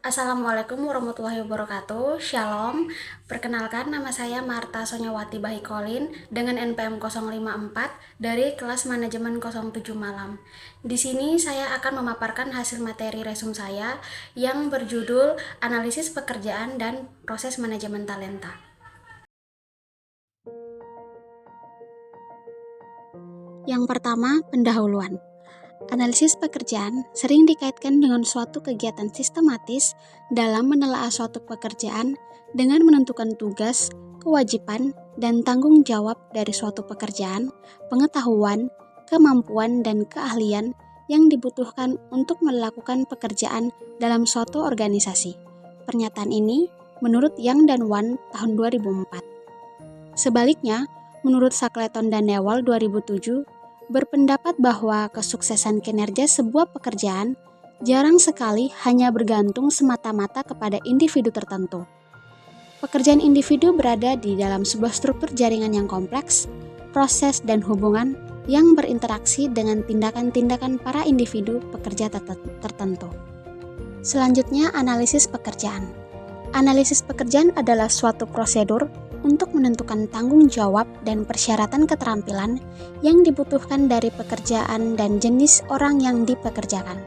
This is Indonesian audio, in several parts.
Assalamualaikum warahmatullahi wabarakatuh. Shalom. Perkenalkan, nama saya Marta Sonyawati Bahikolin dengan NPM 054 dari kelas manajemen 07 Malam. Di sini saya akan memaparkan hasil materi resum saya yang berjudul Analisis Pekerjaan dan Proses Manajemen Talenta. Yang pertama, pendahuluan. Analisis pekerjaan sering dikaitkan dengan suatu kegiatan sistematis dalam menelaah suatu pekerjaan dengan menentukan tugas, kewajiban, dan tanggung jawab dari suatu pekerjaan, pengetahuan, kemampuan, dan keahlian yang dibutuhkan untuk melakukan pekerjaan dalam suatu organisasi. Pernyataan ini menurut Yang dan Wan tahun 2004. Sebaliknya, menurut Shackleton dan Newell 2007, berpendapat bahwa kesuksesan kinerja sebuah pekerjaan jarang sekali hanya bergantung semata-mata kepada individu tertentu. Pekerjaan individu berada di dalam sebuah struktur jaringan yang kompleks, proses dan hubungan yang berinteraksi dengan tindakan-tindakan para individu pekerja tertentu. Selanjutnya, analisis pekerjaan. Analisis pekerjaan adalah suatu prosedur untuk menentukan tanggung jawab dan persyaratan keterampilan yang dibutuhkan dari pekerjaan dan jenis orang yang dipekerjakan.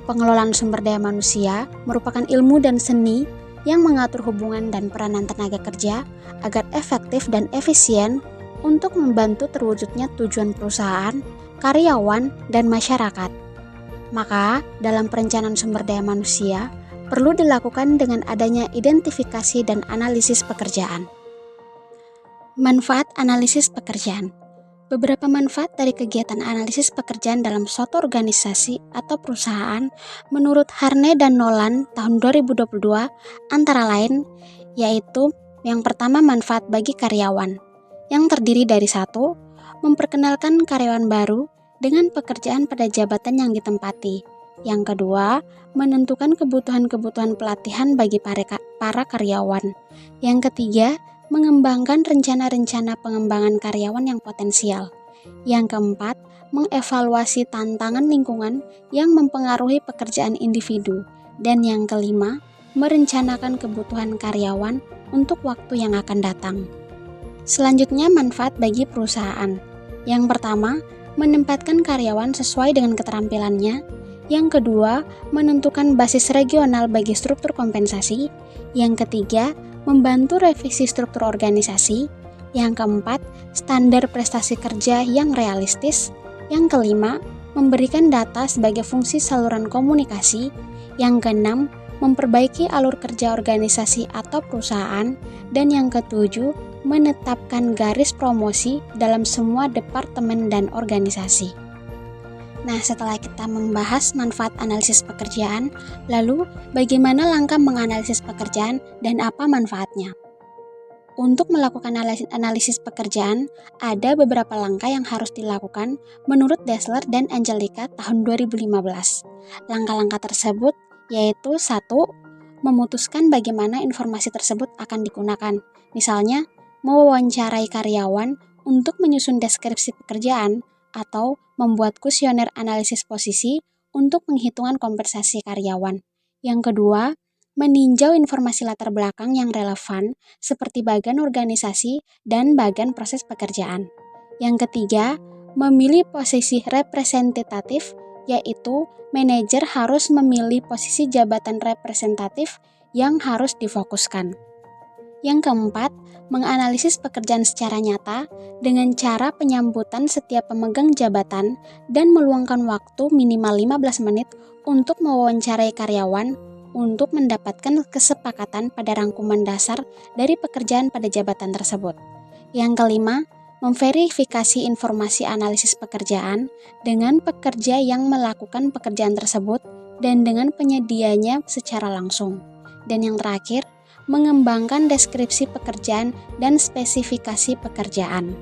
Pengelolaan sumber daya manusia merupakan ilmu dan seni yang mengatur hubungan dan peranan tenaga kerja agar efektif dan efisien untuk membantu terwujudnya tujuan perusahaan, karyawan, dan masyarakat. Maka, dalam perencanaan sumber daya manusia, perlu dilakukan dengan adanya identifikasi dan analisis pekerjaan. Manfaat analisis pekerjaan. Beberapa manfaat dari kegiatan analisis pekerjaan dalam suatu organisasi atau perusahaan menurut Harney dan Nolan tahun 2022 antara lain yaitu yang pertama, manfaat bagi karyawan yang terdiri dari satu, memperkenalkan karyawan baru dengan pekerjaan pada jabatan yang ditempati. Yang kedua, menentukan kebutuhan-kebutuhan pelatihan bagi para karyawan. Yang ketiga, mengembangkan rencana-rencana pengembangan karyawan yang potensial. Yang keempat, mengevaluasi tantangan lingkungan yang mempengaruhi pekerjaan individu. Dan yang kelima, merencanakan kebutuhan karyawan untuk waktu yang akan datang. Selanjutnya, manfaat bagi perusahaan. Yang pertama, menempatkan karyawan sesuai dengan keterampilannya. Yang kedua, menentukan basis regional bagi struktur kompensasi. Yang ketiga, membantu revisi struktur organisasi. Yang keempat, standar prestasi kerja yang realistis. Yang kelima, memberikan data sebagai fungsi saluran komunikasi. Yang keenam, memperbaiki alur kerja organisasi atau perusahaan. Dan yang ketujuh, menetapkan garis promosi dalam semua departemen dan organisasi. Nah, setelah kita membahas manfaat analisis pekerjaan, lalu bagaimana langkah menganalisis pekerjaan dan apa manfaatnya? Untuk melakukan analisis pekerjaan, ada beberapa langkah yang harus dilakukan menurut Dessler dan Angelica tahun 2015. Langkah-langkah tersebut yaitu 1. Memutuskan bagaimana informasi tersebut akan digunakan. Misalnya, mewawancarai karyawan untuk menyusun deskripsi pekerjaan atau membuat kuesioner analisis posisi untuk penghitungan kompensasi karyawan. Yang kedua, meninjau informasi latar belakang yang relevan seperti bagian organisasi dan bagian proses pekerjaan. Yang ketiga, memilih posisi representatif, yaitu manajer harus memilih posisi jabatan representatif yang harus difokuskan. Yang keempat, menganalisis pekerjaan secara nyata dengan cara penyambutan setiap pemegang jabatan dan meluangkan waktu minimal 15 menit untuk mewawancarai karyawan untuk mendapatkan kesepakatan pada rangkuman dasar dari pekerjaan pada jabatan tersebut. Yang kelima, memverifikasi informasi analisis pekerjaan dengan pekerja yang melakukan pekerjaan tersebut dan dengan penyedianya secara langsung. Dan yang terakhir, mengembangkan deskripsi pekerjaan dan spesifikasi pekerjaan.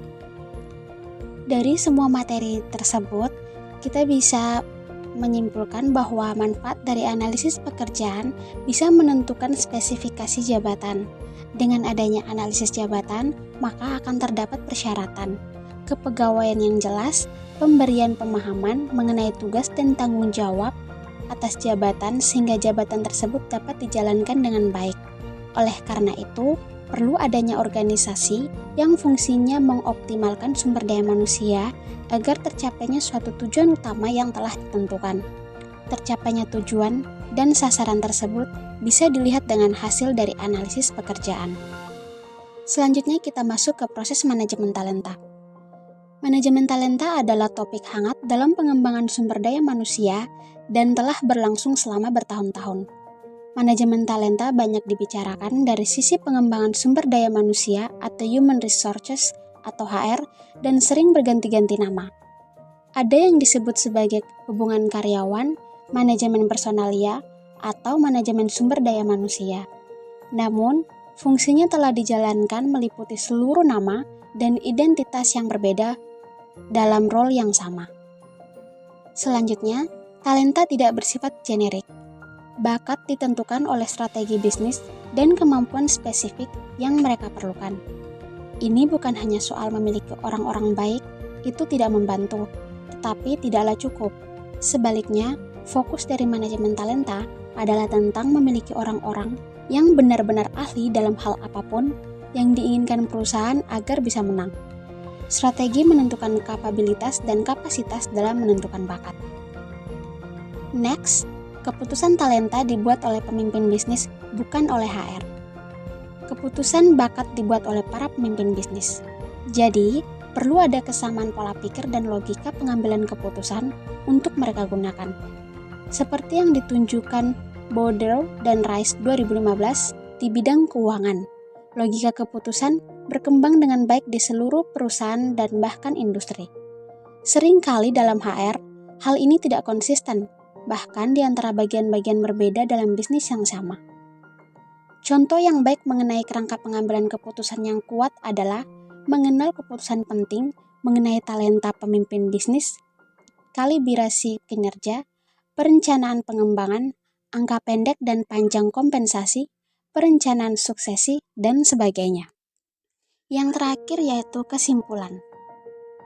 Dari semua materi tersebut, kita bisa menyimpulkan bahwa manfaat dari analisis pekerjaan bisa menentukan spesifikasi jabatan. Dengan adanya analisis jabatan, maka akan terdapat persyaratan, kepegawaian yang jelas, pemberian pemahaman mengenai tugas dan tanggung jawab, atas jabatan sehingga jabatan tersebut dapat dijalankan dengan baik. Oleh karena itu, perlu adanya organisasi yang fungsinya mengoptimalkan sumber daya manusia agar tercapainya suatu tujuan utama yang telah ditentukan. Tercapainya tujuan dan sasaran tersebut bisa dilihat dengan hasil dari analisis pekerjaan. Selanjutnya kita masuk ke proses manajemen talenta. Manajemen talenta adalah topik hangat dalam pengembangan sumber daya manusia dan telah berlangsung selama bertahun-tahun. Manajemen talenta banyak dibicarakan dari sisi pengembangan sumber daya manusia atau Human Resources atau HR dan sering berganti-ganti nama. Ada yang disebut sebagai hubungan karyawan, manajemen personalia, atau manajemen sumber daya manusia. Namun, fungsinya telah dijalankan meliputi seluruh nama dan identitas yang berbeda dalam role yang sama. Selanjutnya, talenta tidak bersifat generik. Bakat ditentukan oleh strategi bisnis dan kemampuan spesifik yang mereka perlukan. Ini bukan hanya soal memiliki orang-orang baik, itu tidak membantu, tetapi tidaklah cukup. Sebaliknya, fokus dari manajemen talenta adalah tentang memiliki orang-orang yang benar-benar ahli dalam hal apapun yang diinginkan perusahaan agar bisa menang. Strategi menentukan kapabilitas dan kapasitas dalam menentukan bakat. Next, keputusan talenta dibuat oleh pemimpin bisnis, bukan oleh HR. Keputusan bakat dibuat oleh para pemimpin bisnis. Jadi, perlu ada kesamaan pola pikir dan logika pengambilan keputusan untuk mereka gunakan. Seperti yang ditunjukkan Bauder dan Rice 2015 di bidang keuangan. Logika keputusan berkembang dengan baik di seluruh perusahaan dan bahkan industri. Seringkali dalam HR, hal ini tidak konsisten, bahkan di antara bagian-bagian berbeda dalam bisnis yang sama. Contoh yang baik mengenai kerangka pengambilan keputusan yang kuat adalah mengenal keputusan penting mengenai talenta pemimpin bisnis, kalibrasi kinerja, perencanaan pengembangan, angka pendek dan panjang kompensasi, perencanaan suksesi, dan sebagainya. Yang terakhir yaitu kesimpulan.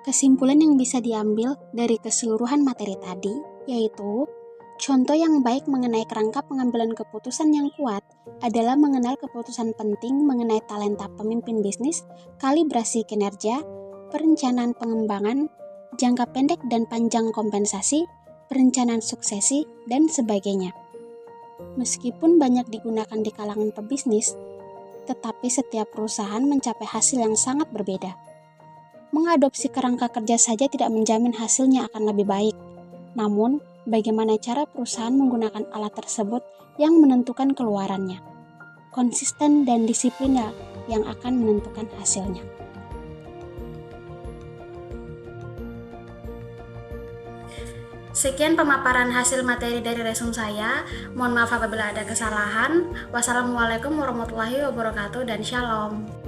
Kesimpulan yang bisa diambil dari keseluruhan materi tadi yaitu contoh yang baik mengenai kerangka pengambilan keputusan yang kuat adalah mengenal keputusan penting mengenai talenta pemimpin bisnis, kalibrasi kinerja, perencanaan pengembangan, jangka pendek dan panjang kompensasi, perencanaan suksesi, dan sebagainya. Meskipun banyak digunakan di kalangan pebisnis, tetapi setiap perusahaan mencapai hasil yang sangat berbeda. Mengadopsi kerangka kerja saja tidak menjamin hasilnya akan lebih baik. Namun, bagaimana cara perusahaan menggunakan alat tersebut yang menentukan keluarannya. Konsisten dan disiplin yang akan menentukan hasilnya. Sekian pemaparan hasil materi dari resume saya. Mohon maaf apabila ada kesalahan. Wassalamualaikum warahmatullahi wabarakatuh dan shalom.